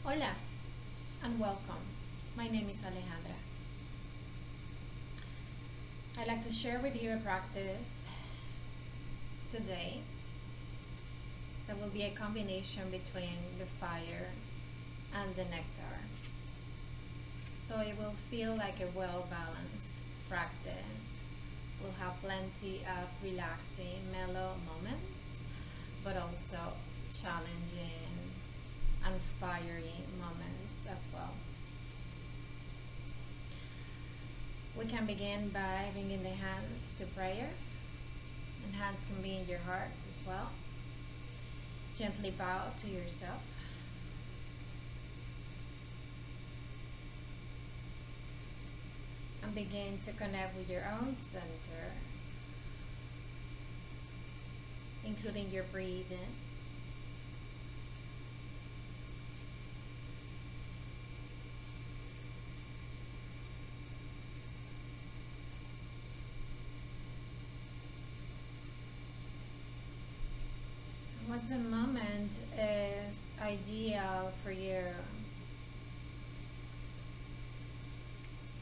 Hola and welcome. My name is Alejandra. I'd like to share with you a practice today that will be a combination between the fire and the nectar. So it will feel like a well-balanced practice. We'll have plenty of relaxing, mellow moments, but also challenging and fiery moments as well. We can begin by bringing the hands to prayer, and hands can be in your heart as well. Gently bow to yourself. And begin to connect with your own center, including your breathing. Once a moment is ideal for you,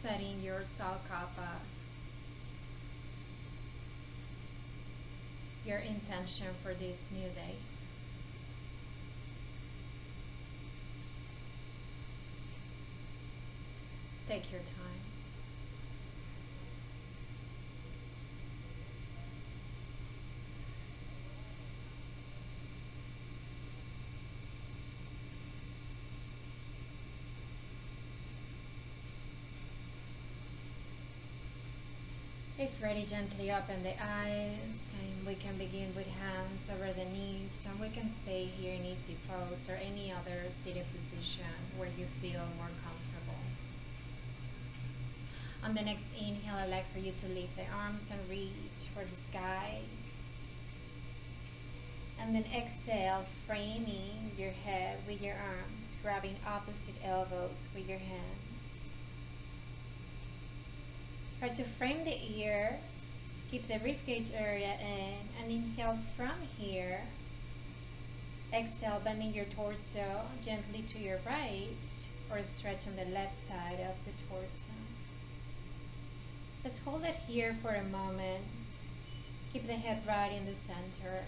setting your Salkapa, your intention for this new day. Take your time. If ready, gently open the eyes, and we can begin with hands over the knees, and we can stay here in easy pose or any other seated position where you feel more comfortable. On the next inhale, I'd like for you to lift the arms and reach for the sky. And then exhale, framing your head with your arms, grabbing opposite elbows with your hands. Try to frame the ears, keep the ribcage area in, and inhale from here. Exhale, bending your torso gently to your right, or a stretch on the left side of the torso. Let's hold it here for a moment. Keep the head right in the center.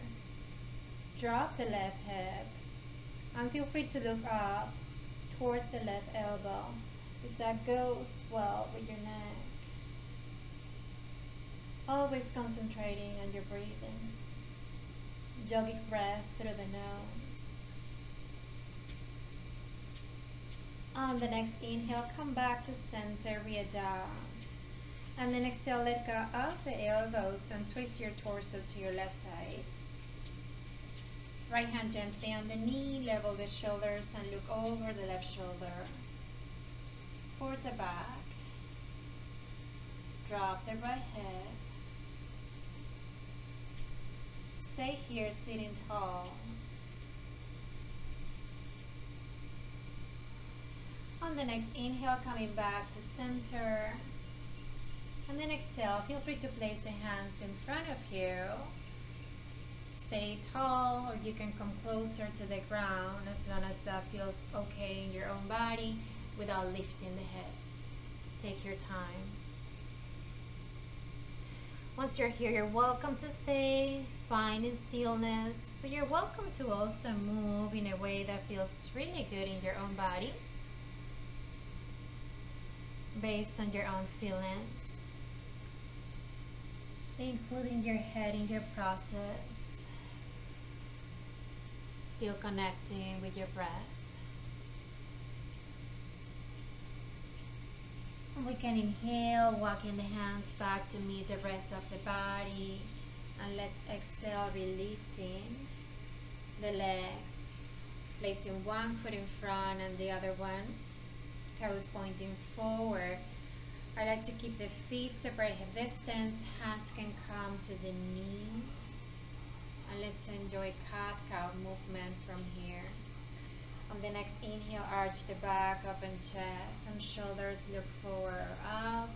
Drop the left hip, and feel free to look up towards the left elbow if that goes well with your neck. Always concentrating on your breathing. Yogic breath through the nose. On the next inhale, come back to center, readjust. And then exhale, let go of the elbows and twist your torso to your left side. Right hand gently on the knee, level the shoulders and look over the left shoulder. Towards the back. Drop the right head. Stay here sitting tall. On the next inhale, coming back to center. And then exhale, feel free to place the hands in front of you. Stay tall, or you can come closer to the ground as long as that feels okay in your own body without lifting the hips. Take your time. Once you're here, you're welcome to stay, find in stillness, but you're welcome to also move in a way that feels really good in your own body, based on your own feelings, including your head in your process, still connecting with your breath. We can inhale, walking the hands back to meet the rest of the body. And let's exhale, releasing the legs. Placing one foot in front and the other one, toes pointing forward. I like to keep the feet separate hip distance. Hands can come to the knees. And let's enjoy cat-cow movement from here. On the next inhale, arch the back, open chest, and shoulders look forward, up.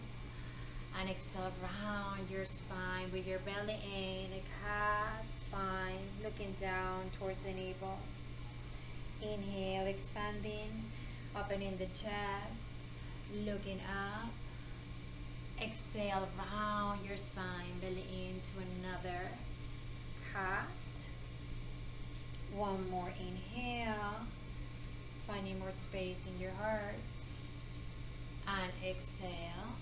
And exhale, round your spine with your belly in, a cat spine, looking down towards the navel. Inhale, expanding, Opening the chest, looking up. Exhale, round your spine, belly into another cat. One more inhale, finding more space in your heart. And exhale.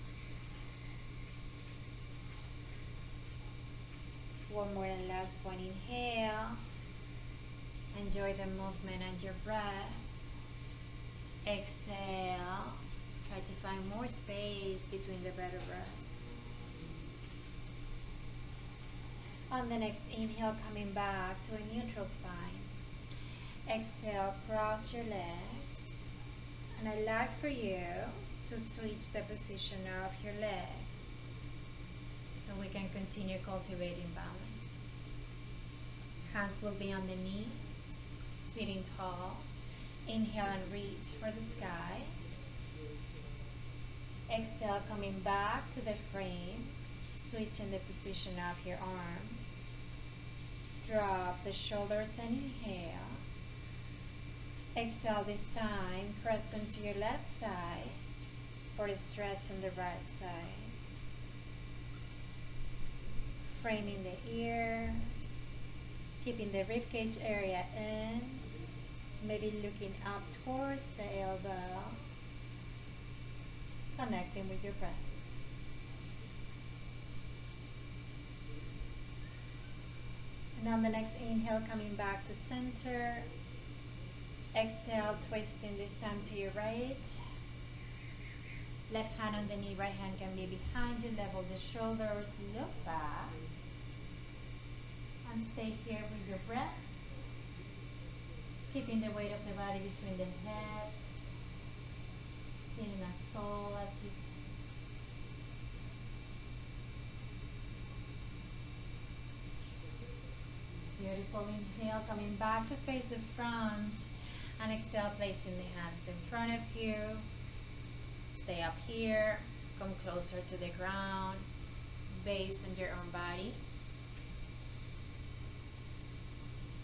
One more and last one, inhale. Enjoy the movement and your breath. Exhale. Try to find more space between the vertebrae. On the next inhale, coming back to a neutral spine. Exhale, cross your legs. And I'd like for you to switch the position of your legs so we can continue cultivating balance. Hands will be on the knees, sitting tall. Inhale and reach for the sky. Exhale, coming back to the frame, switching the position of your arms. Drop the shoulders and inhale. Exhale this time, crescent to your left side for a stretch on the right side. Framing the ears, keeping the ribcage area in, maybe looking up towards the elbow, connecting with your breath. And on the next inhale, coming back to center. Exhale, twisting this time to your right. Left hand on the knee, right hand can be behind you. Level the shoulders, look back. And stay here with your breath. Keeping the weight of the body between the hips. Sitting as tall as you can. Beautiful. Inhale, coming back to face the front. And exhale, placing the hands in front of you. Stay up here. Come closer to the ground. Based on your own body.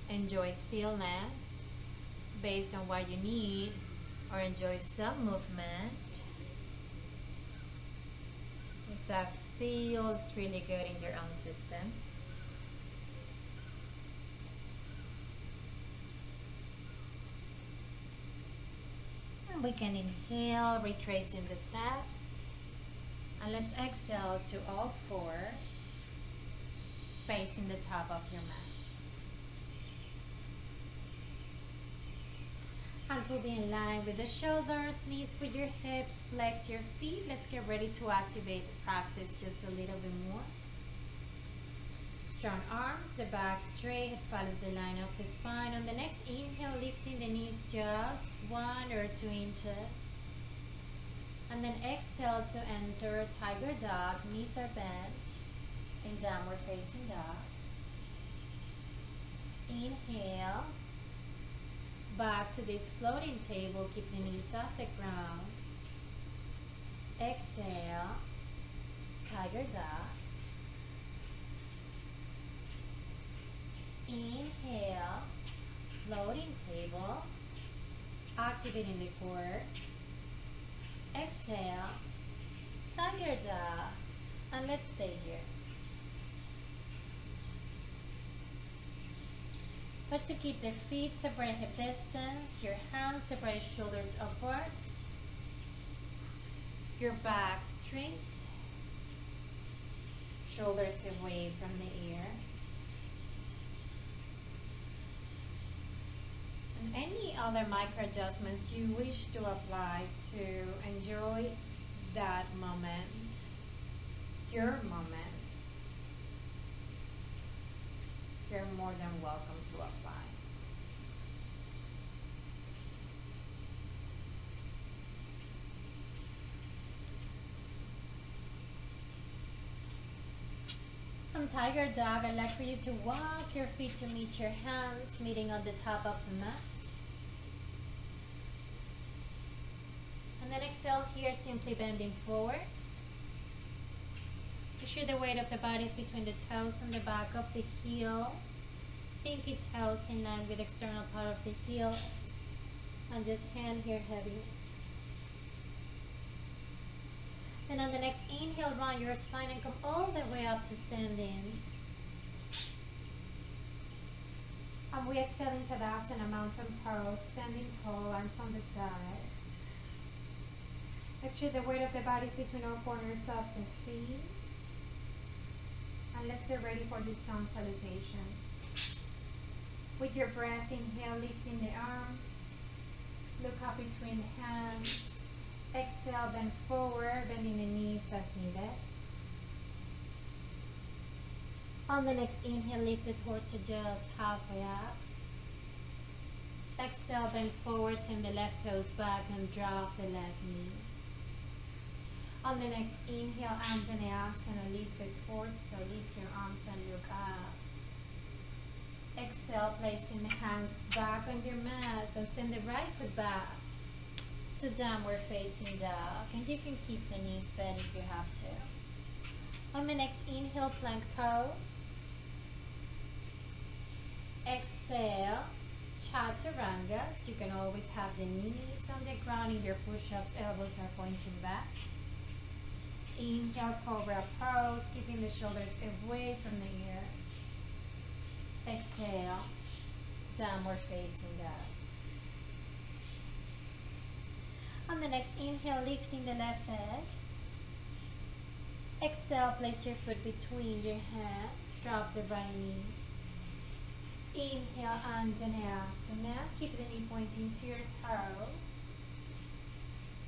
Enjoy stillness based on what you need, or enjoy some movement if that feels really good in your own system. And we can inhale, retracing the steps, and let's exhale to all fours, facing the top of your mat. Hands will be in line with the shoulders, knees with your hips, flex your feet. Let's get ready to activate the practice just a little bit more. Strong arms, the back straight, it follows the line of the spine. On the next inhale, lifting the knees just 1 or 2 inches. And then exhale to enter tiger dog. Knees are bent in downward facing dog. Inhale. Back to this floating table, keep the knees off the ground. Exhale, tiger dog. Inhale, floating table, activating the core. Exhale, tiger dog, and let's stay here. But to keep the feet separate hip distance, your hands separate shoulders upwards, your back straight, shoulders away from the ears. And any other micro adjustments you wish to apply to enjoy that moment, your moment, you're more than welcome to apply. From tiger dog, I'd like for you to walk your feet to meet your hands, meeting on the top of the mat. And then exhale here, simply bending forward. Make sure the weight of the body is between the toes and the back of the heels. Pinky toes in line with external part of the heels. And just hand here heavy. And on the next inhale, round your spine and come all the way up to standing. And we exhale into Asana, mountain pose, standing tall, arms on the sides. Make sure the weight of the body is between all corners of the feet. And let's get ready for these sun salutations. With your breath, inhale, lifting the arms. Look up between the hands. Exhale, bend forward, bending the knees as needed. On the next inhale, lift the torso just halfway up. Exhale, bend forward, send the left toes back and drop the left knee. On the next inhale, in-esencia, lift the torso, lift your arms and look up. Exhale, placing the hands back on your mat and send the right foot back to downward facing dog. And you can keep the knees bent if you have to. On the next inhale, plank pose. Exhale, chaturanga. So you can always have the knees on the ground in your push-ups, elbows are pointing back. Inhale, cobra pose, keeping the shoulders away from the ears. Exhale, downward facing dog. On the next inhale, lifting the left leg. Exhale, place your foot between your hands, drop the right knee. Inhale, in-esencia, keep the knee pointing to your toes.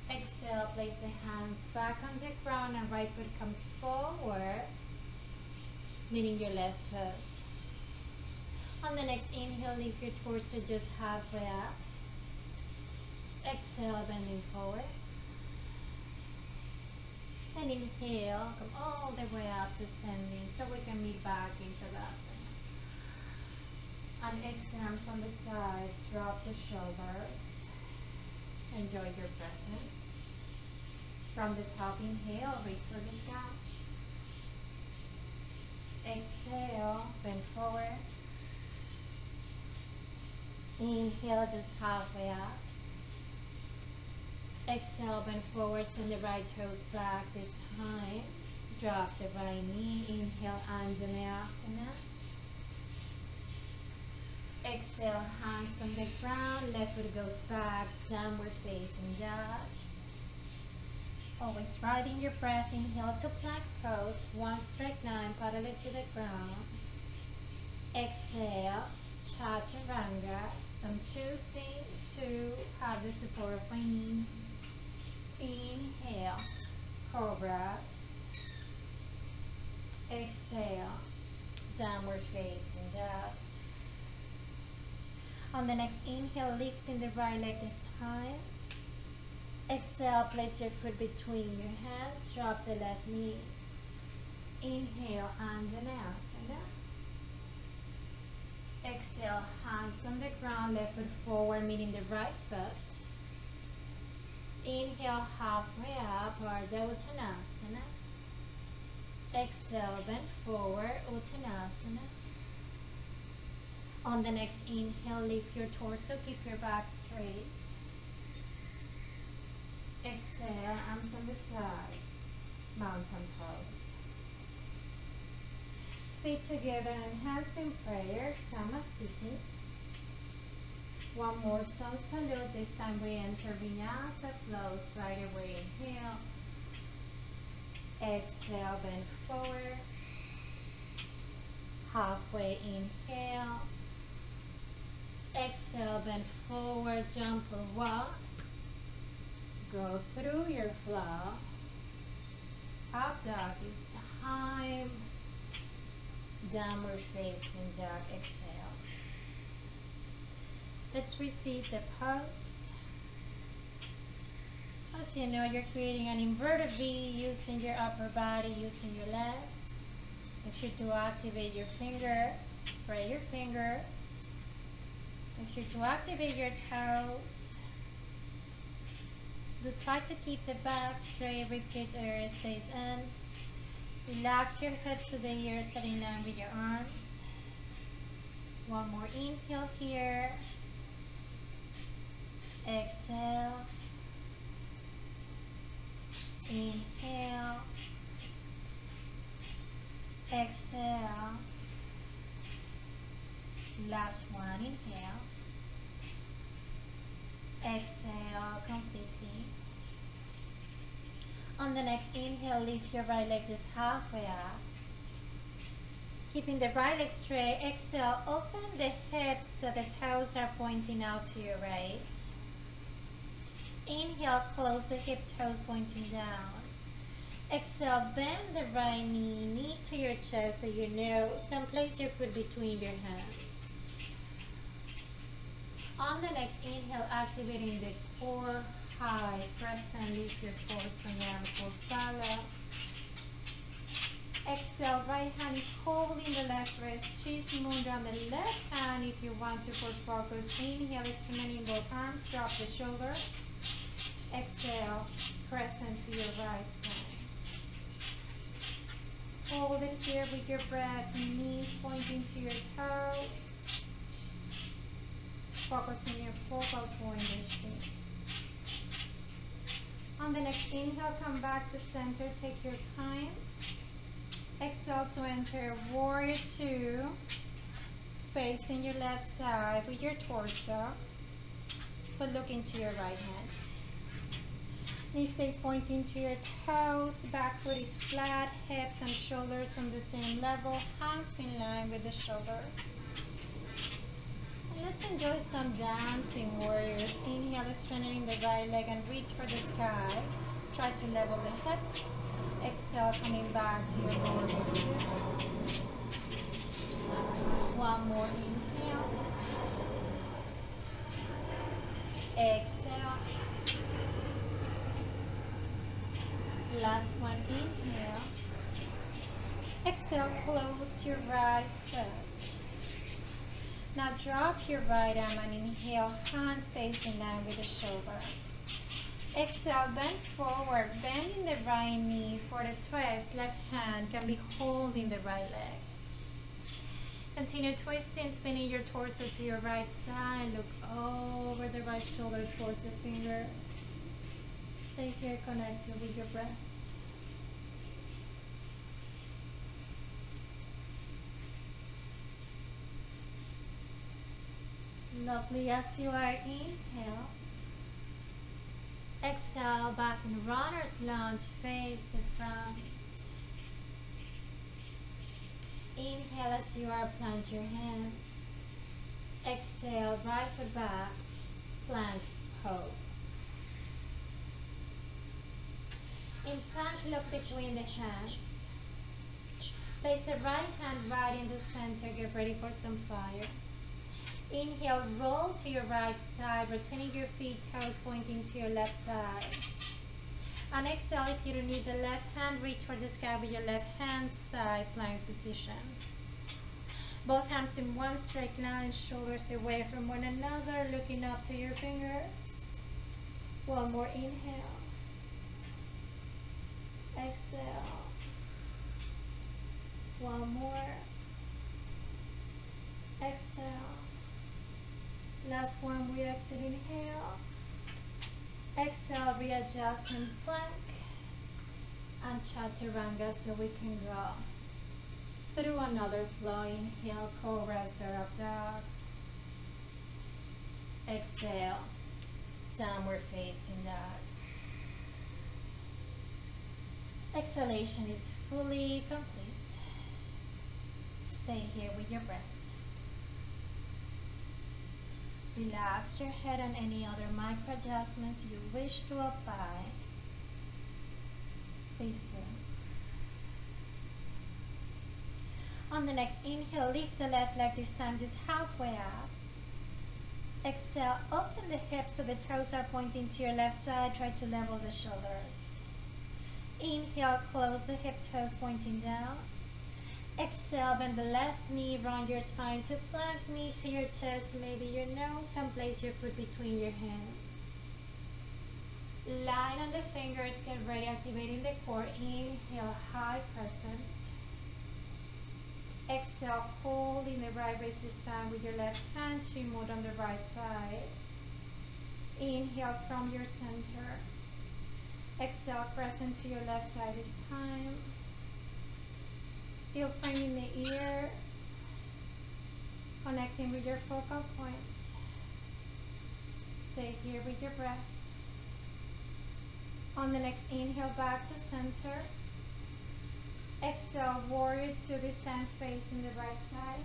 Exhale, place the hands back on the ground and right foot comes forward, meeting your left foot. On the next inhale, lift your torso just halfway up. Exhale, bending forward. And inhale, come all the way up to standing so we can meet back into Asana. And exhale, arms on the sides, drop the shoulders. Enjoy your presence. From the top, inhale, reach for the sky. Exhale, bend forward. Inhale, just halfway up. Exhale, bend forward, send the right toes back this time. Drop the right knee. Inhale, in-esencia. Exhale, hands on the ground, left foot goes back, downward facing dog. Always riding your breath, inhale to plank pose, one straight line, parallel to the ground. Exhale, chaturanga. So I'm choosing to have the support of my knees. Inhale, cobras. Exhale, downward facing dog. On the next inhale, lifting the right leg this time. Exhale, place your foot between your hands, drop the left knee. Inhale, in-esencia. Exhale, hands on the ground, left foot forward, meeting the right foot. Inhale, halfway up, Ardha Uttanasana. Exhale, bend forward, Uttanasana. On the next inhale, lift your torso, keep your back straight. Exhale, arms on the sides, mountain pose. Feet together and hands in prayer, Samastiti. One more sun salute, this time we enter Vinyasa flows, right away inhale. Exhale, bend forward. Halfway inhale. Exhale, bend forward, jump or walk. Go through your flow. Up dog is time. Downward facing dog, exhale. Let's receive the pose. As you know, you're creating an inverted V using your upper body, using your legs. Make sure to activate your fingers, spray your fingers. Make sure to activate your toes. Do try to keep the back straight, ribcage area stays in. Relax your hips so the ears are in line with your arms. One more inhale here. Exhale. Inhale. Exhale. Last one, inhale. Exhale completely. On the next inhale, lift your right leg just halfway up. Keeping the right leg straight, exhale, open the hips so the toes are pointing out to your right. Inhale, close the hip toes pointing down. Exhale, bend the right knee, knee to your chest so you know, and place your foot between your hands. On the next inhale, activating the core, high, press and lift your torso and arms will follow. Exhale, right hand is holding the left wrist, cheese mudra on the left hand if you want to for focus. Inhale, strengthening both arms, drop the shoulders. Exhale, press into your right side. Hold it here with your breath, knees pointing to your toes. Focus on your focal point this week. On the next inhale, come back to center, take your time. Exhale to enter warrior two, facing your left side with your torso, but look into your right hand. Knee stays pointing to your toes, back foot is flat, hips and shoulders on the same level, hands in line with the shoulders. And let's enjoy some dancing warriors. Inhale, strengthening the right leg and reach for the sky. Try to level the hips. Exhale, coming back to your warrior two. One more inhale. Exhale. Last one, inhale. Exhale, close your right foot. Now drop your right arm and inhale, hand stays in line with the shoulder. Exhale, bend forward, bending the right knee for the twist. Left hand can be holding the right leg. Continue twisting, spinning your torso to your right side. Look over the right shoulder towards the fingers. Stay here connected with your breath. Lovely. As you are, inhale. Exhale, back in runner's lunge, face the front. Inhale as you are, plant your hands. Exhale, right foot back, plank pose. In plank, look between the hands. Place the right hand right in the center, get ready for some fire. Inhale, roll to your right side, rotating your feet, toes pointing to your left side. And exhale, if you don't need the left hand, reach for the sky with your left hand, side plank position. Both hands in one straight line, shoulders away from one another, looking up to your fingers. One more inhale. Exhale. One more. Exhale. Last one, we exit, inhale. Exhale, readjust and plank. And chaturanga so we can go through another flow. Inhale, cobra, or up dog. Exhale, downward facing dog. Exhalation is fully complete. Stay here with your breath. Relax your head and any other micro adjustments you wish to apply. Please do. On the next inhale, lift the left leg, this time just halfway up. Exhale, open the hips so the toes are pointing to your left side. Try to level the shoulders. Inhale, close the hip, toes pointing down. Exhale, bend the left knee, round your spine to plank, knee to your chest, maybe your nose, and place your foot between your hands. Line on the fingers, get ready, activating the core. Inhale, high crescent. Exhale, holding the right wrist this time with your left hand, chin mode on the right side. Inhale from your center. Exhale, press into your left side this time. Still finding the ears. Connecting with your focal point. Stay here with your breath. On the next inhale, back to center. Exhale, warrior two, this time facing the right side.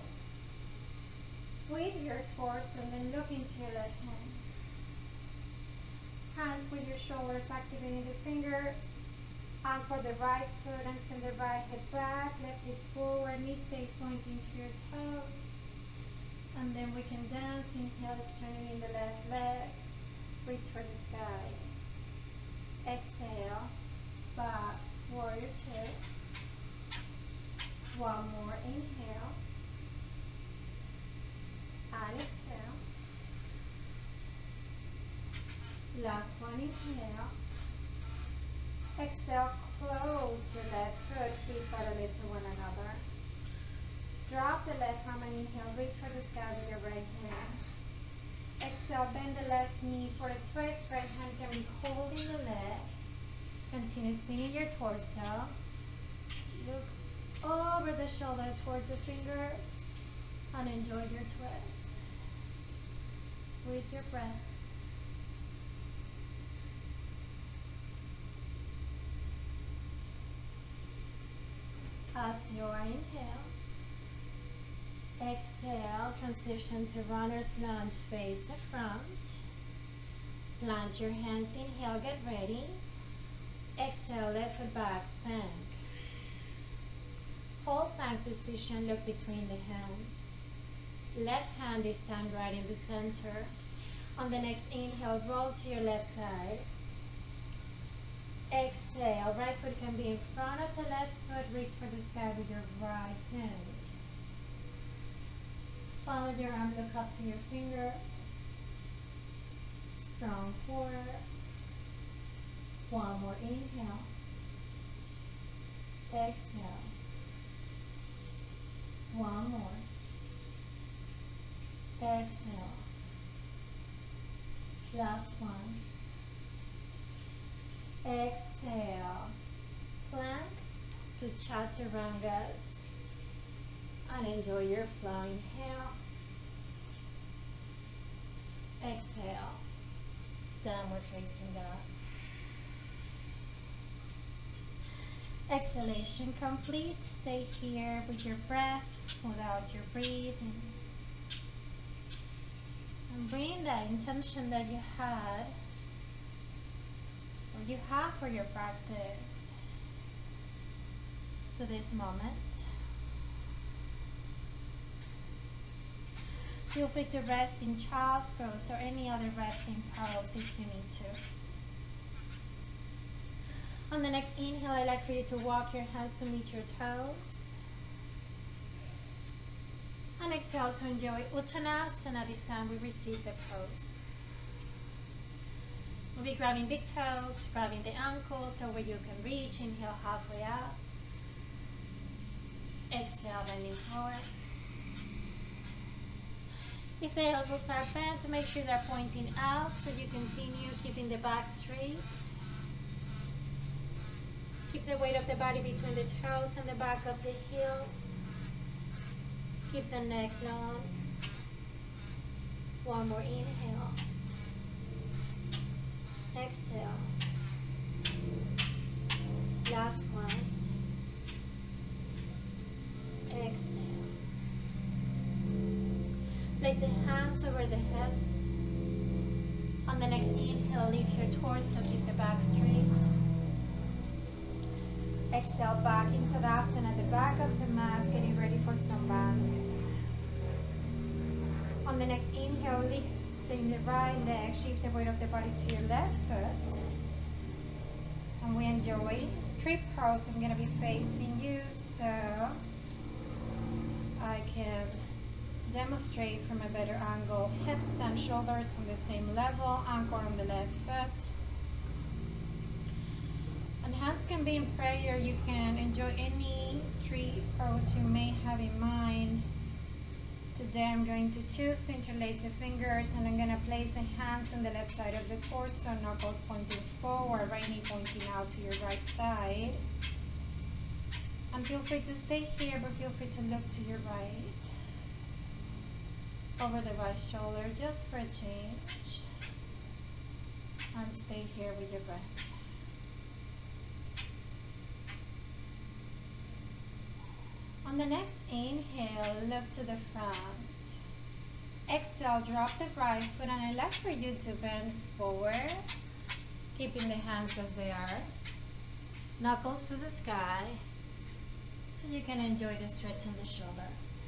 With your torso, and then look into your left hand. Hands with your shoulders, activating the fingers. Anchor the right foot and send the right hip back. Left hip forward, knee stays pointing to your toes. And then we can dance. Inhale, straining the left leg. Reach for the sky. Exhale, back, warrior two. One more, inhale. And exhale. Last one, inhale. Exhale, close your left foot, feet parallel to one another. Drop the left arm and inhale, reach for the sky with your right hand. Exhale, bend the left knee for a twist, right hand can be holding the leg. Continue spinning your torso. Look over the shoulder towards the fingers and enjoy your twist with your breath. As you inhale, exhale, transition to runner's lunge, face the front. Plant your hands, inhale, get ready. Exhale, left foot back, plank. Hold plank position, look between the hands. Left hand is stand right in the center. On the next inhale, roll to your left side. Exhale, right foot can be in front of the left foot, reach for the sky with your right hand. Follow your arm, look up to your fingers. Strong core. One more inhale. Exhale. One more. Exhale. Last one. Exhale. Plank to chaturangas. And enjoy your flow. Inhale. Exhale. Downward facing dog. Exhalation complete. Stay here with your breath. Smooth out your breathing. And bring that intention that you had, or you have for your practice, to this moment. Feel free to rest in child's pose or any other resting pose if you need to. On the next inhale, I'd like for you to walk your hands to meet your toes. And exhale to enjoy Uttanasana. This time we receive the pose. We'll be grabbing big toes, grabbing the ankles or where you can reach. Inhale halfway up. Exhale, bending forward. If the elbows are bent, make sure they're pointing out so you continue keeping the back straight. Keep the weight of the body between the toes and the back of the heels. Keep the neck long. One more inhale. Exhale. Last one. Exhale. Place the hands over the hips. On the next inhale, lift your torso, keep the back straight. Exhale, back into the Asana at the back of the mat, getting ready for some bandhas. On the next inhale, lifting the right leg, shift the weight of the body to your left foot. And we enjoy tree pose. I'm going to be facing you so I can demonstrate from a better angle. Hips and shoulders on the same level, anchor on the left foot. And hands can be in prayer. You can enjoy any tree pose you may have in mind Today I'm going to choose to interlace the fingers, and I'm going to place the hands on the left side of the torso, knuckles pointing forward, right knee pointing out to your right side. And feel free to stay here, but feel free to look to your right. Over the right shoulder, just for a change. And stay here with your breath. On the next inhale, look to the front. Exhale, drop the right foot, and I'd like for you to bend forward, keeping the hands as they are. Knuckles to the sky, so you can enjoy the stretch in the shoulders.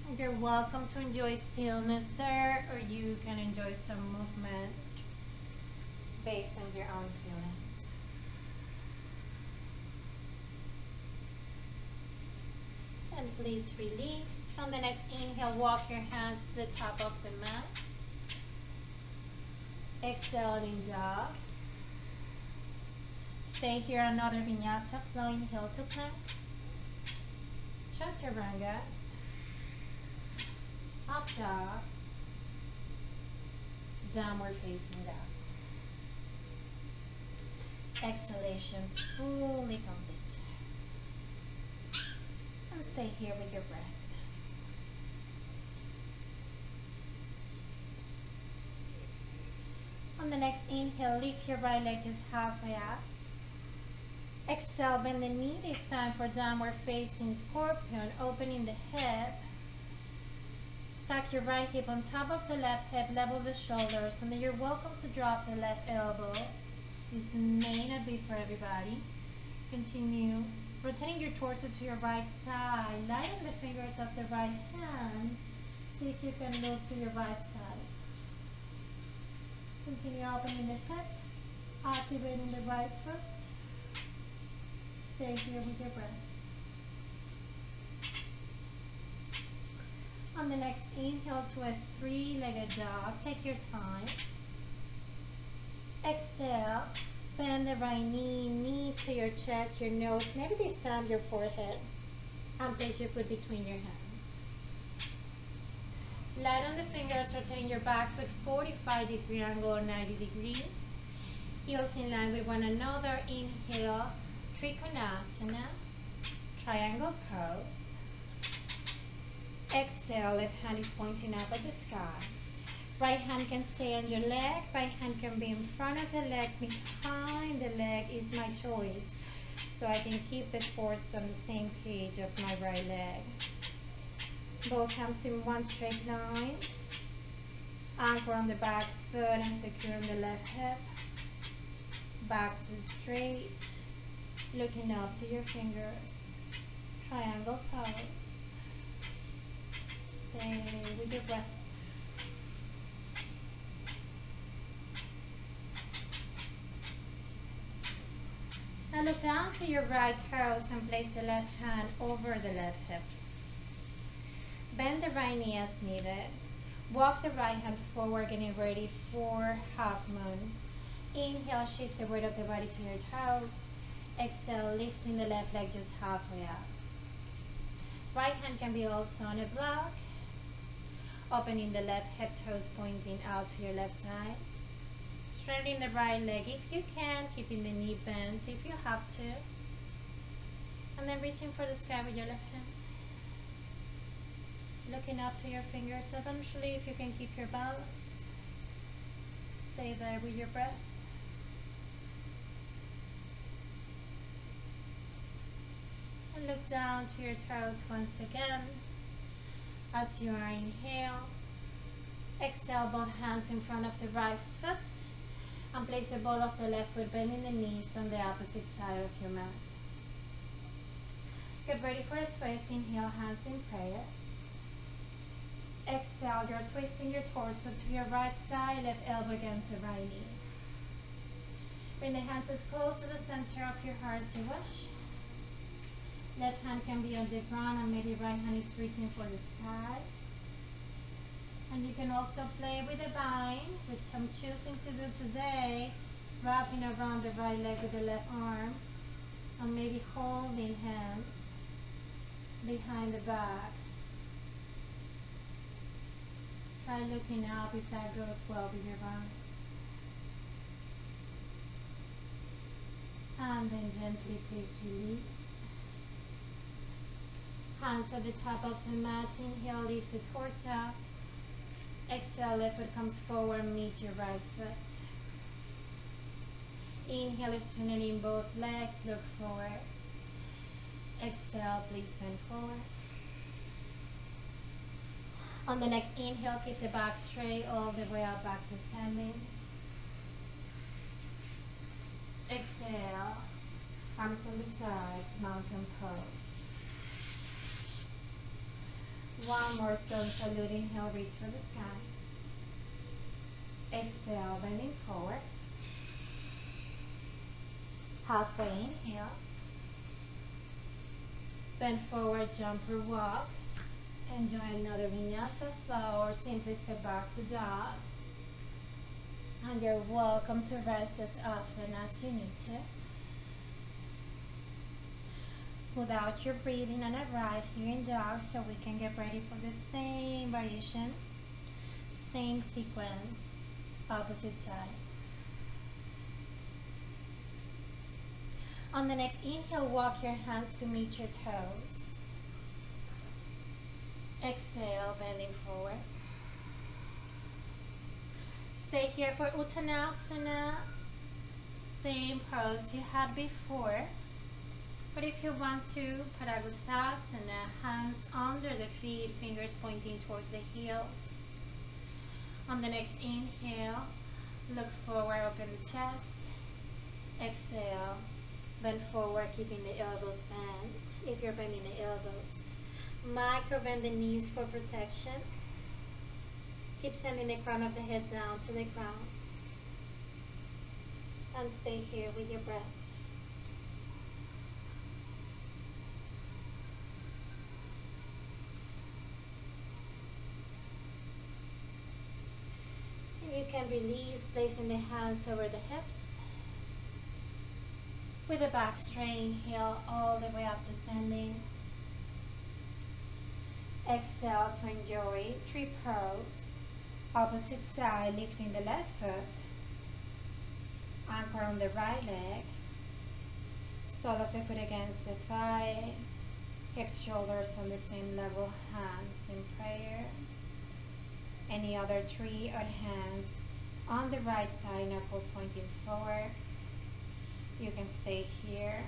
And you're welcome to enjoy stillness there, or you can enjoy some movement based on your own feelings. And please release. On the next inhale, walk your hands to the top of the mat. Exhale in dog. Stay here, another vinyasa flowing heel to plank. Chaturangas. Up dog. Downward facing dog. Exhalation fully complete. And stay here with your breath. On the next inhale, lift your right leg just halfway up. Exhale, bend the knee. This time for downward facing scorpion, opening the hip. Stack your right hip on top of the left hip, level the shoulders, and then you're welcome to drop the left elbow. This may not be for everybody. Continue rotating your torso to your right side. Lighten the fingers of the right hand. See if you can move to your right side. Continue opening the hip, activating the right foot. Stay here with your breath. On the next inhale to a three-legged dog, take your time. Exhale, bend the right knee, knee to your chest, your nose, maybe this time your forehead, and place your foot between your hands. Light on the fingers, rotating your back foot 45-degree angle or 90-degree. Heels in line with one another. Inhale, Trikonasana, triangle pose. Exhale, left hand is pointing up at the sky. Right hand can stay on your leg, right hand can be in front of the leg, behind the leg is my choice. So I can keep the torso on the same page of my right leg. Both hands in one straight line. Anchor on the back foot and secure on the left hip. Back to straight. Looking up to your fingers. Triangle pose. Stay with your breath. Now look down to your right toes and place the left hand over the left hip. Bend the right knee as needed. Walk the right hand forward, getting ready for half moon. Inhale, shift the weight of the body to your toes. Exhale, lifting the left leg just halfway up. Right hand can be also on a block. Opening the left hip, toes pointing out to your left side. Straightening the right leg if you can, keeping the knee bent if you have to. And then reaching for the sky with your left hand. Looking up to your fingers eventually if you can keep your balance. Stay there with your breath. And look down to your toes once again. As you are inhale, exhale, both hands in front of the right foot. And place the ball of the left foot bending the knees on the opposite side of your mat. Get ready for a twist. Inhale, hands in prayer. Exhale, you're twisting your torso to your right side, left elbow against the right knee. Bring the hands as close to the center of your heart as you wish. Left hand can be on the ground and maybe right hand is reaching for the sky. And you can also play with the bind, which I'm choosing to do today, wrapping around the right leg with the left arm, and maybe holding hands. behind the back. Try looking up if that goes well with your balance. And then gently please release. Hands at the top of the mat. Inhale, lift the torso. Exhale, left foot comes forward, meet your right foot. Inhale, strengthening both legs, look forward. Exhale, please bend forward. On the next inhale, keep the back straight all the way up back to standing. Exhale, arms on the sides, mountain pose. One more sun salute, inhale, reach for the sky. Exhale, bending forward. Halfway inhale. Bend forward, jump or walk. Enjoy another vinyasa flow or simply step back to dog. And you're welcome to rest as often as you need to. Smooth out your breathing and arrive here in dog so we can get ready for the same variation, same sequence, opposite side. On the next inhale, walk your hands to meet your toes. Exhale, bending forward. Stay here for Uttanasana, same pose you had before. But if you want to, Padangusthasana, hands under the feet, fingers pointing towards the heels. On the next inhale, look forward, open the chest. Exhale, bend forward, keeping the elbows bent if you're bending the elbows. Micro bend the knees for protection. Keep sending the crown of the head down to the ground. And stay here with your breath. You can release, placing the hands over the hips. With the back straight, inhale all the way up to standing. Exhale to enjoy tree pose. Opposite side, lifting the left foot. Anchor on the right leg. Sole of the foot against the thigh. Hips, shoulders on the same level, hands in prayer. Any other tree or hands on the right side, knuckles pointing forward. You can stay here.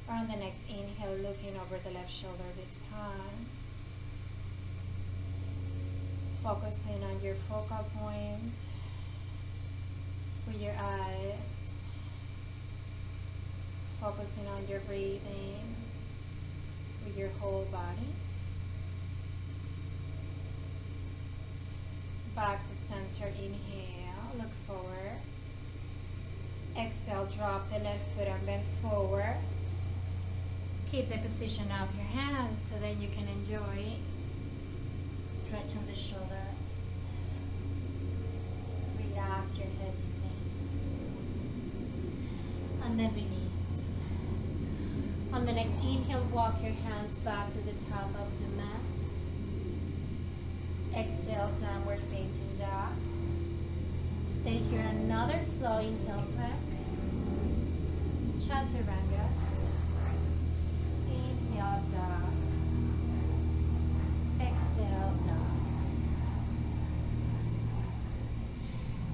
Or on the next inhale, looking over the left shoulder this time. Focusing on your focal point with your eyes. Focusing on your breathing with your whole body. Back to center, inhale, look forward. Exhale, drop the left foot and bend forward. Keep the position of your hands so that you can enjoy stretching the shoulders. Relax your head deeply. And then release. On the next inhale, walk your hands back to the top of the mat. Exhale, downward facing dog. Stay here, another flow, inhale back. Chaturangas. Inhale, dog. Exhale, dog.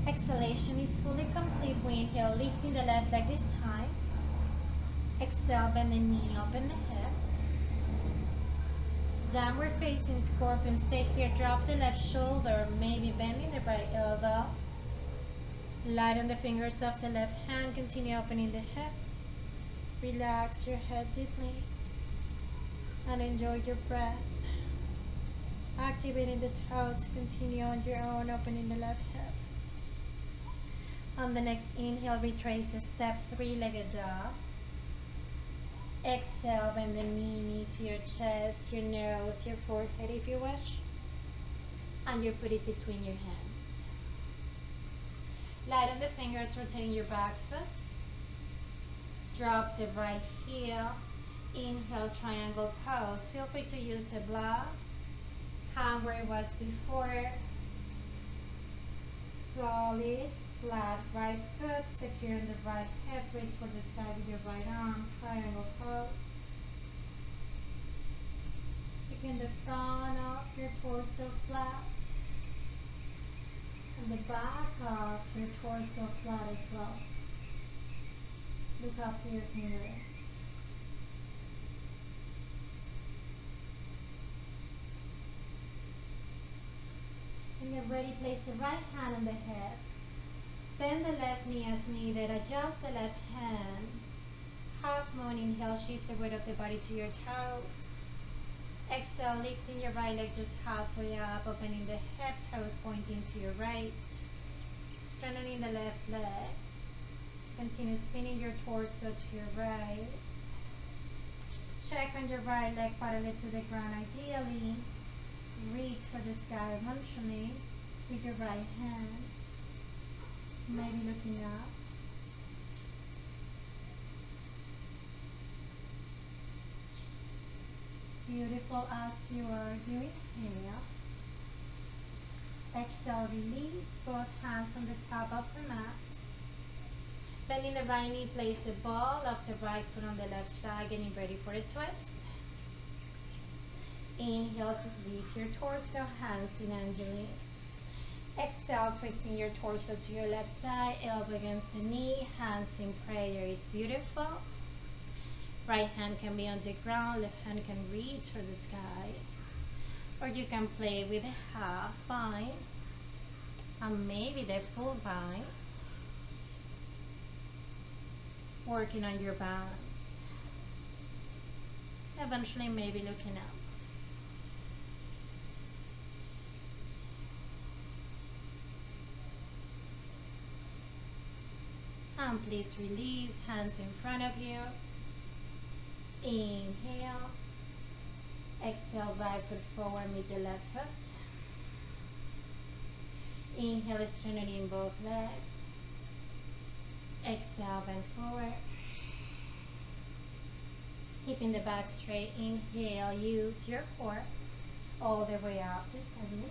Exhalation is fully complete. We inhale, lifting the left leg this time. Exhale, bend the knee, open the hip. Downward facing scorpion. Stay here, drop the left shoulder, maybe bending the right elbow. Lighten the fingers of the left hand, continue opening the hip. Relax your head deeply and enjoy your breath. Activating the toes, continue on your own, opening the left hip. On the next inhale, retrace a step, three-legged dog. Exhale, bend the knee to your chest, your nose, your forehead if you wish. And your foot is between your hands. Lighten the fingers, rotating your back foot. Drop the right heel. Inhale, triangle pose. Feel free to use a block. Hand where it was before. Solid, flat right foot. Securing the right hip. Reach for the sky with your right arm. Triangle pose. Keeping the front of your torso flat. And the back of your torso flat as well. Look up to your fingers. When you're ready, place the right hand on the hip. Bend the left knee as needed. Adjust the left hand. Half moon, inhale, shift the weight of the body to your toes. Exhale, lifting your right leg just halfway up, opening the hip, toes pointing to your right. Strengthening the left leg. Continue spinning your torso to your right. Check on your right leg parallel to the ground. Ideally, reach for the sky eventually with your right hand. Maybe looking up. Beautiful. As you are, you inhale. Exhale, release both hands on the top of the mat. Bending the right knee, place the ball of the right foot on the left side, getting ready for a twist. Inhale to lift your torso, hands in angelique. Exhale, twisting your torso to your left side, elbow against the knee, hands in prayer is beautiful. Right hand can be on the ground, left hand can reach for the sky. Or you can play with a half bind, and maybe the full bind. Working on your balance. Eventually maybe looking up. And please release, hands in front of you. Inhale. Exhale, right foot forward, meet the left foot. Inhale, strengthening both legs. Exhale, bend forward. Keeping the back straight. Inhale, use your core all the way out to standing.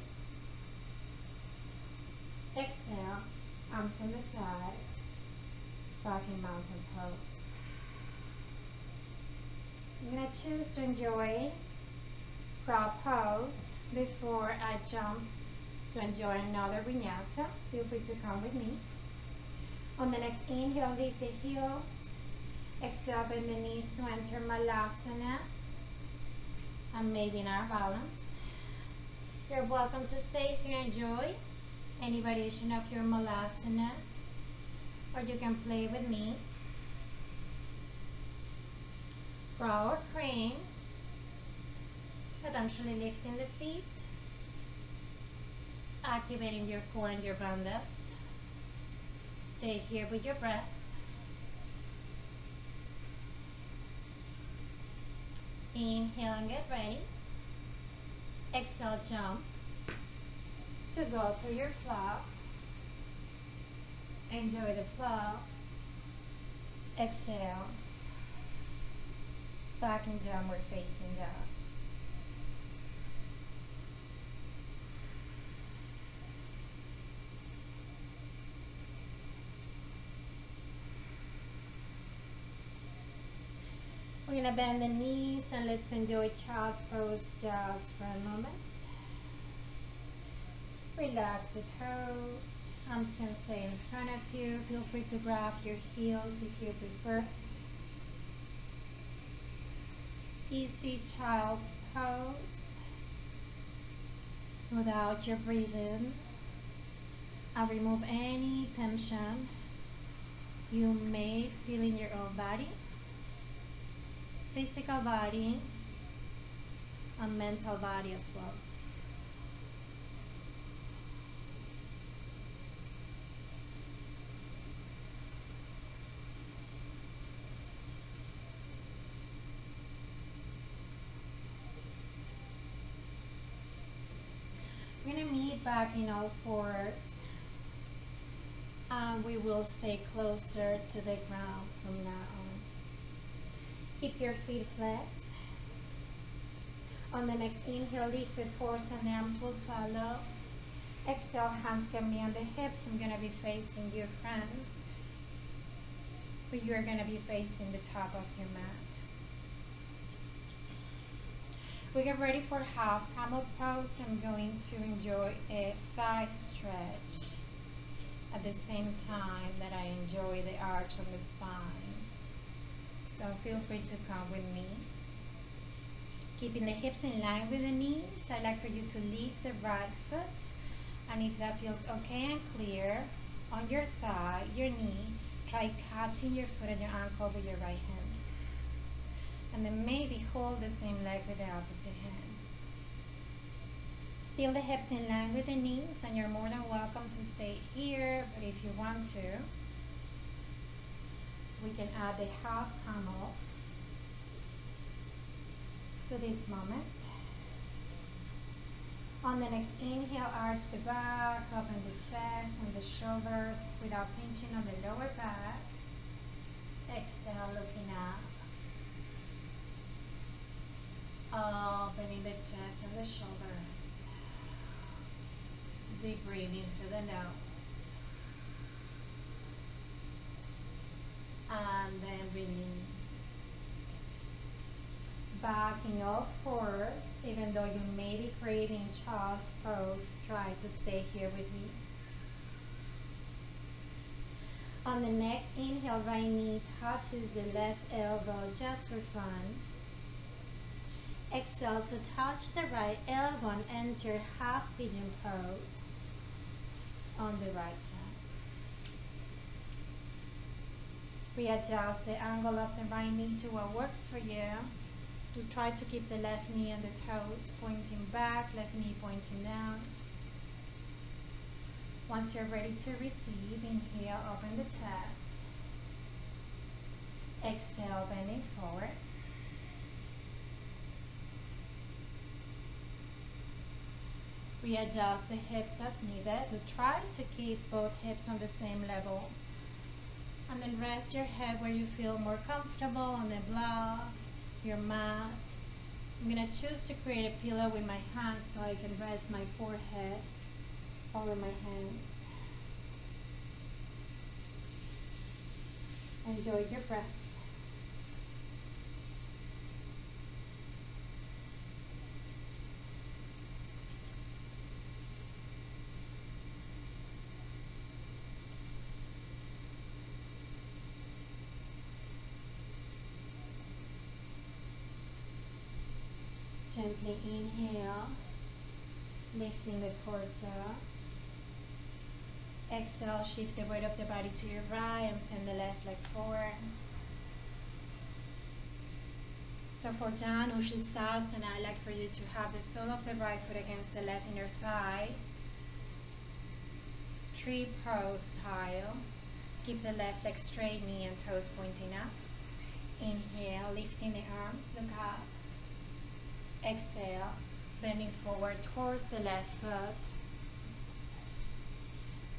Exhale, arms on the sides. Back in mountain pose. I'm going to choose to enjoy prop pose before I jump to enjoy another vinyasa. Feel free to come with me. On the next inhale, lift the heels. Exhale, bend the knees to enter malasana. And maintain our balance. You're welcome to stay here and enjoy any variation of your malasana. Or you can play with me. Row or crane. Eventually lifting the feet. Activating your core and your bandhas. Stay here with your breath. Inhale and get ready. Exhale, jump to go through your flow. Enjoy the flow. Exhale. Back in downward facing dog. We're going to bend the knees and let's enjoy child's pose just for a moment. Relax the toes. Arms can stay in front of you. Feel free to grab your heels if you prefer. Easy child's pose. Smooth out your breathing and remove any tension you may feel in your own body. Physical body and mental body as well. We're going to meet back in all fours and we will stay closer to the ground from now on. Keep your feet flexed. On the next inhale, lift the torso and the arms will follow. Exhale, hands can be on the hips. I'm gonna be facing you, friends. But you're gonna be facing the top of your mat. We get ready for half camel pose. I'm going to enjoy a thigh stretch at the same time that I enjoy the arch of the spine. So feel free to come with me. Keeping the hips in line with the knees, I'd like for you to lift the right foot, and if that feels okay and clear, on your thigh, your knee, try catching your foot and your ankle with your right hand. And then maybe hold the same leg with the opposite hand. Still the hips in line with the knees, and you're more than welcome to stay here, but if you want to, we can add the half camel to this moment. On the next inhale, arch the back, open the chest and the shoulders without pinching on the lower back. Exhale, looking up. Opening the chest and the shoulders. Deep breathing through the nose. And then release. Back in all fours, even though you may be creating child's pose, try to stay here with me. On the next inhale, right knee touches the left elbow just for fun. Exhale to touch the right elbow and enter half pigeon pose on the right side. Readjust the angle of the right knee to what works for you. To try to keep the left knee and the toes pointing back, left knee pointing down. Once you're ready to receive, inhale, open the chest. Exhale, bending forward. Readjust the hips as needed. To try to keep both hips on the same level. And then rest your head where you feel more comfortable on the block, your mat. I'm going to choose to create a pillow with my hands so I can rest my forehead over my hands. Enjoy your breath. Gently inhale, lifting the torso. Exhale, shift the weight of the body to your right and send the left leg forward. So for Janushisthasana, I'd like for you to have the sole of the right foot against the left inner thigh. Tree pose style. Keep the left leg straight, knee and toes pointing up. Inhale, lifting the arms, look up. Exhale, bending forward towards the left foot.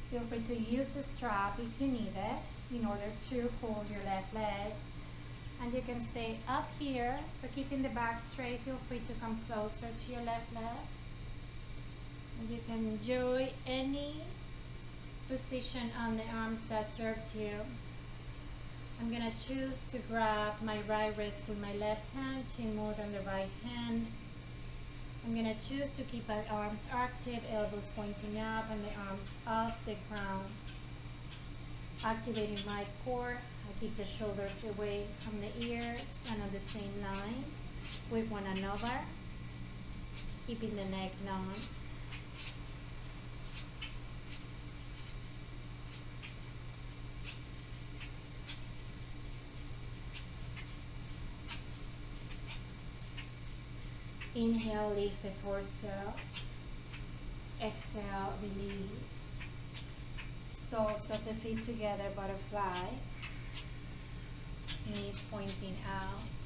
Feel free to use a strap if you need it in order to hold your left leg. And you can stay up here, but keeping the back straight. Feel free to come closer to your left leg. And you can enjoy any position on the arms that serves you. I'm going to choose to grab my right wrist with my left hand, chin moved on the right hand. I'm going to choose to keep my arms active, elbows pointing up and the arms off the ground. Activating my core, I keep the shoulders away from the ears and on the same line with one another, keeping the neck long. Inhale, lift the torso. Exhale, release. Soles of the feet together, butterfly. Knees pointing out.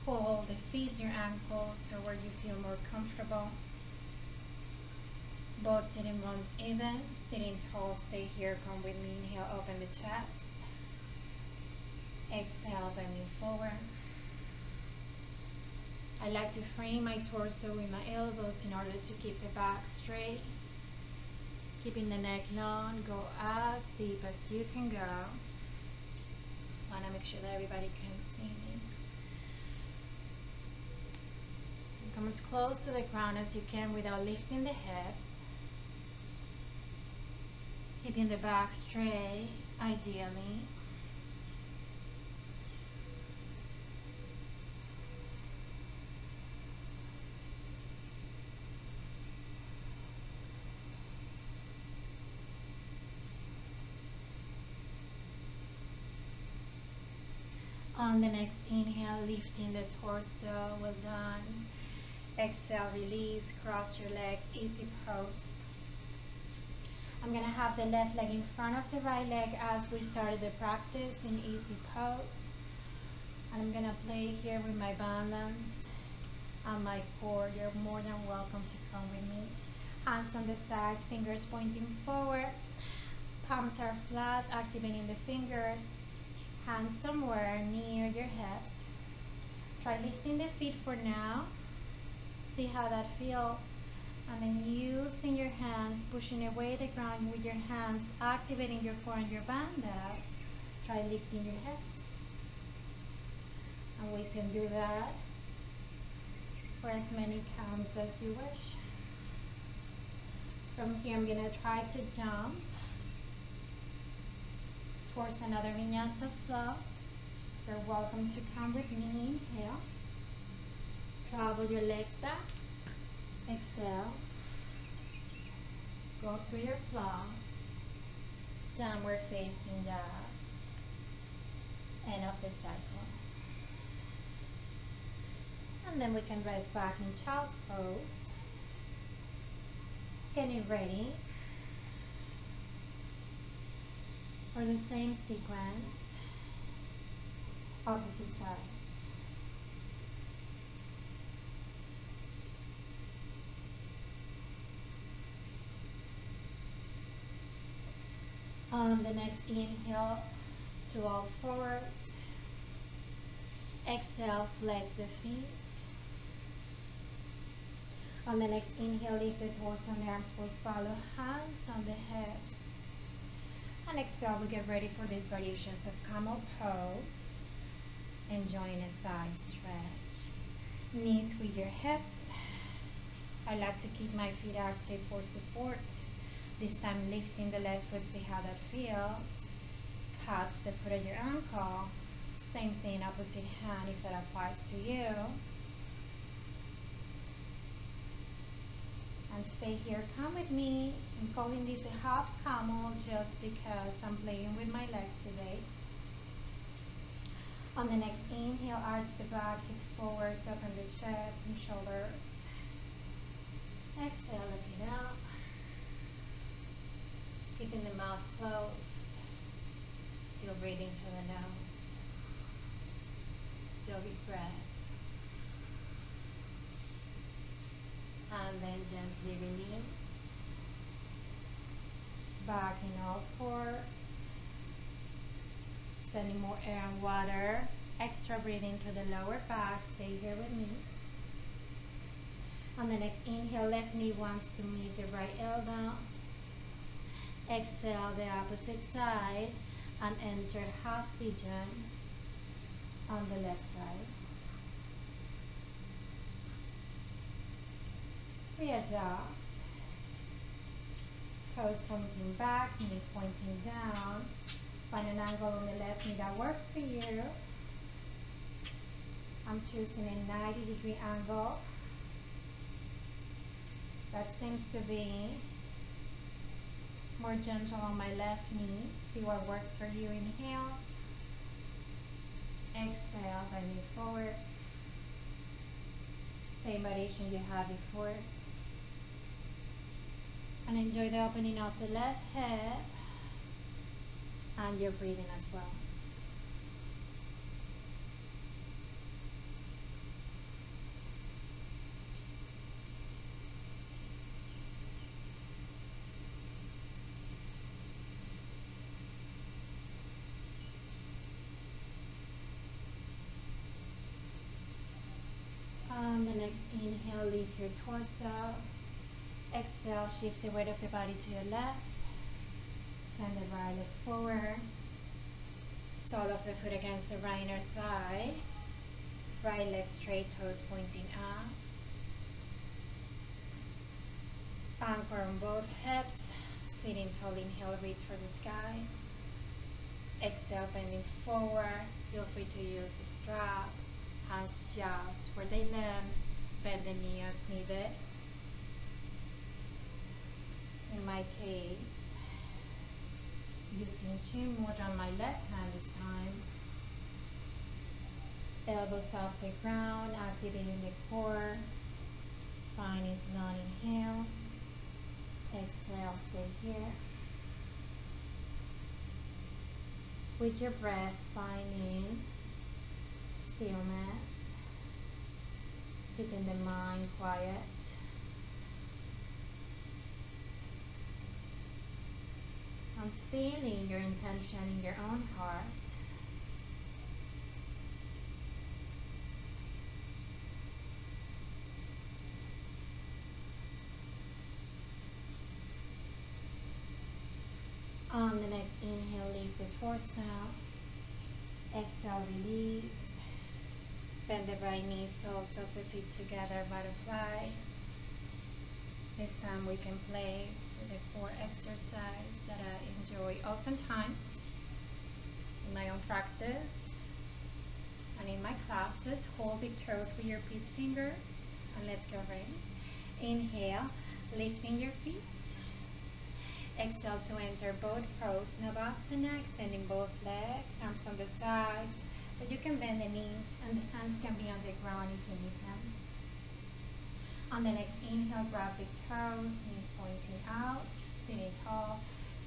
Hold the feet, your ankles, or where you feel more comfortable. Both sitting bones even. Sitting tall, stay here, come with me. Inhale, open the chest. Exhale, bending forward. I like to frame my torso with my elbows in order to keep the back straight. Keeping the neck long, go as deep as you can go. I want to make sure that everybody can see me. And come as close to the ground as you can without lifting the hips. Keeping the back straight, ideally. On the next inhale, lifting the torso, well done. Exhale, release, cross your legs, easy pose. I'm gonna have the left leg in front of the right leg as we started the practice in easy pose. And I'm gonna play here with my balance and my core. You're more than welcome to come with me. Hands on the sides, fingers pointing forward. Palms are flat, activating the fingers. Hands somewhere near your hips. Try lifting the feet for now. See how that feels. And then using your hands, pushing away the ground with your hands, activating your core and your bandhas. Try lifting your hips. And we can do that for as many counts as you wish. From here, I'm gonna try to jump towards another vinyasa flow. You're welcome to come with me. Inhale. Travel your legs back. Exhale. Go through your flow. Downward facing dog. End of the cycle. And then we can rest back in child's pose. Getting ready for the same sequence, opposite side. On the next inhale, to all fours. Exhale, flex the feet. On the next inhale, lift the torso and arms will follow, hands on the hips. And exhale, we get ready for these variations of camel pose. Enjoying a thigh stretch. Knees with your hips. I like to keep my feet active for support. This time lifting the left foot, see how that feels. Catch the foot at your ankle. Same thing, opposite hand if that applies to you. And stay here, come with me. I'm calling this a half camel just because I'm playing with my legs today. On the next inhale, arch the back, hip forward, open the chest and shoulders. Exhale, look it up. Keeping the mouth closed. Still breathing through the nose. Yogic breath. And then gently release. Back in all fours. Sending more air and water. Extra breathing to the lower back. Stay here with me. On the next inhale, left knee wants to meet the right elbow. Exhale the opposite side and enter half pigeon on the left side. Readjust. Toes pointing back, knees pointing down. Find an angle on the left knee that works for you. I'm choosing a 90-degree angle. That seems to be more gentle on my left knee. See what works for you. Inhale. Exhale, bending forward. Same variation you had before. And enjoy the opening of the left hip and your breathing as well. On the next inhale, lift your torso. Exhale, shift the weight of the body to your left. Send the right leg forward. Sole of the foot against the right inner thigh. Right leg straight, toes pointing up. Anchor on both hips. Sitting tall, inhale, reach for the sky. Exhale, bending forward. Feel free to use a strap. Hands just where they land. Bend the knee as needed. In my case, using chin more on my left hand this time. Elbows off the ground, activating the core. Spine is long, inhale. Exhale, stay here. With your breath, finding stillness, keeping the mind quiet. And feeling your intention in your own heart. On the next inhale, lift the torso. Exhale, release. Bend the right knee, soles of the feet together, butterfly. This time we can play with the core exercise that I enjoy oftentimes in my own practice and in my classes. Hold big toes with your peace fingers and let's get ready. Inhale, lifting your feet. Exhale to enter both pose, Navasana, extending both legs, arms on the sides, but you can bend the knees and the hands can be on the ground if you need them. On the next inhale, grab big toes, knees pointing out, sitting tall.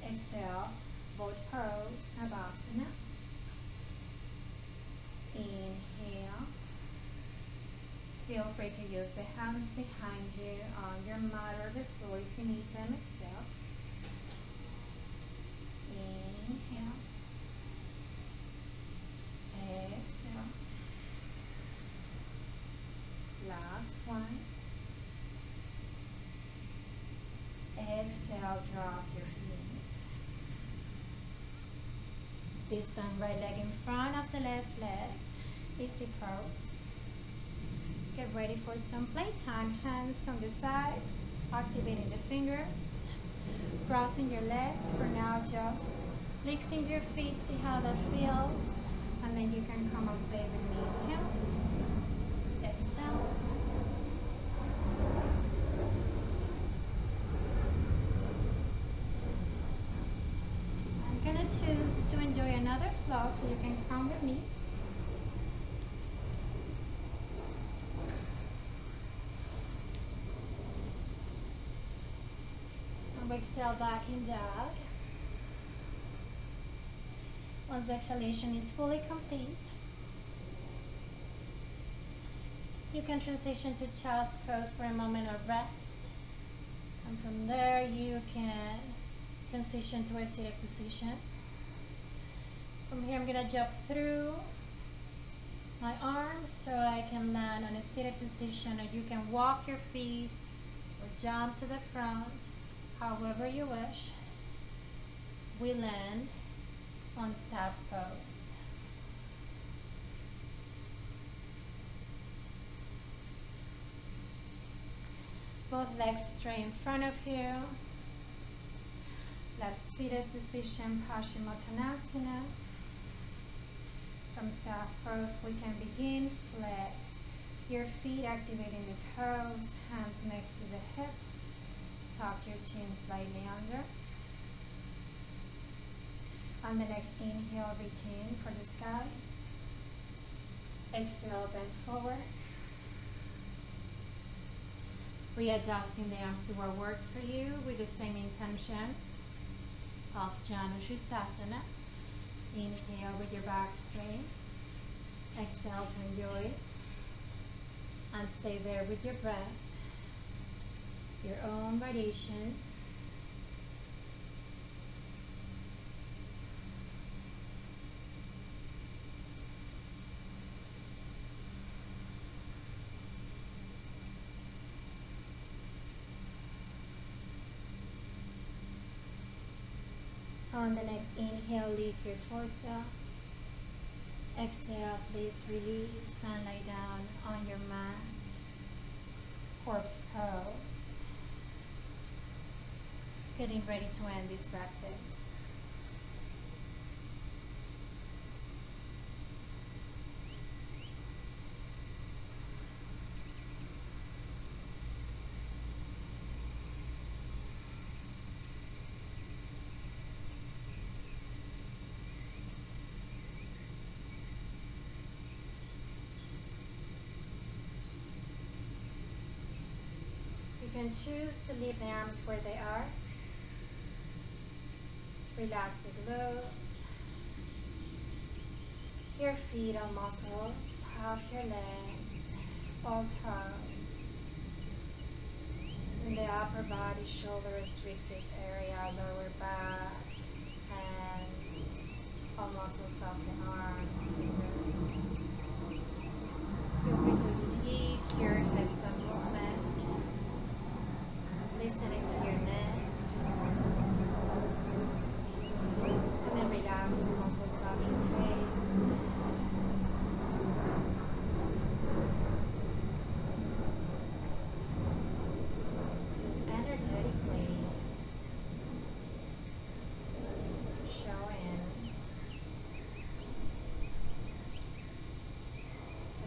Exhale, both pose, Navasana. Inhale. Feel free to use the hands behind you on your mat or the floor if you need them. Exhale. Inhale. Exhale. Last one. Exhale, drop your feet. This time, right leg in front of the left leg. Easy pose. Get ready for some playtime. Hands on the sides, activating the fingers. Crossing your legs. For now, just lifting your feet, see how that feels. And then you can come and play with me. Inhale. Exhale. I'm gonna choose to enjoy another flow, so you can come with me. Exhale, back in dog. Once the exhalation is fully complete, you can transition to child's pose for a moment of rest. And from there, you can transition to a seated position. From here, I'm going to jump through my arms so I can land on a seated position, or you can walk your feet or jump to the front. However you wish. We land on staff pose. Both legs straight in front of you. Last seated position, Paschimottanasana. From staff pose, we can begin. Flex your feet, activating the toes, hands next to the hips. Tuck your chin slightly under. On the next inhale, reach in for the sky. Exhale, bend forward. Readjusting the arms to what works for you with the same intention of Janushisasana. Inhale with your back straight. Exhale to enjoy. And stay there with your breath. Your own variation. On the next inhale, lift your torso. Exhale, please release and lie down on your mat. Corpse pose. Getting ready to end this practice. You can choose to leave the arms where they are. Relax the glutes, your feet on muscles of your legs, all toes. In the upper body, shoulders, ribcage area, lower back, hands, all muscles of the arms, fingers. Feel free to leave your hips on movement. Listening to your neck, and then relax the muscles of your face. Just energetically showing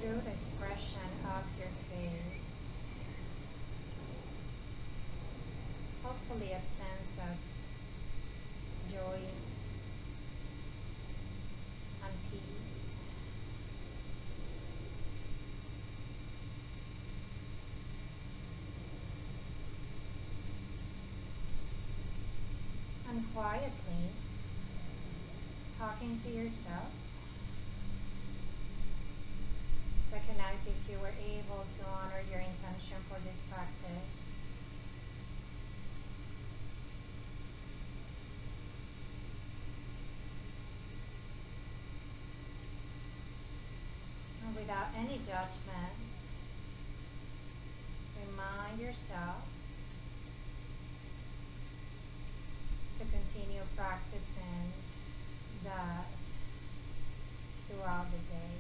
through the expression of your face. Hopefully a sense of joy and peace. And quietly talking to yourself. Recognize if you were able to honor your intention for this practice. Without any judgment, remind yourself to continue practicing that throughout the day.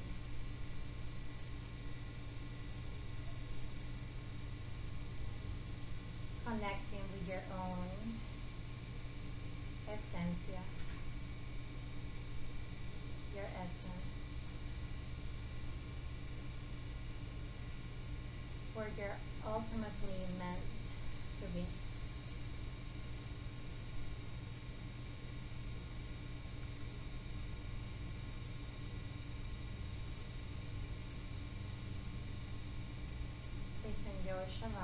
Connecting with your own esencia, your essence. Where you're ultimately meant to be. Please enjoy Shavasana.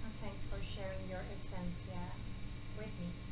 And thanks for sharing your esencia with me.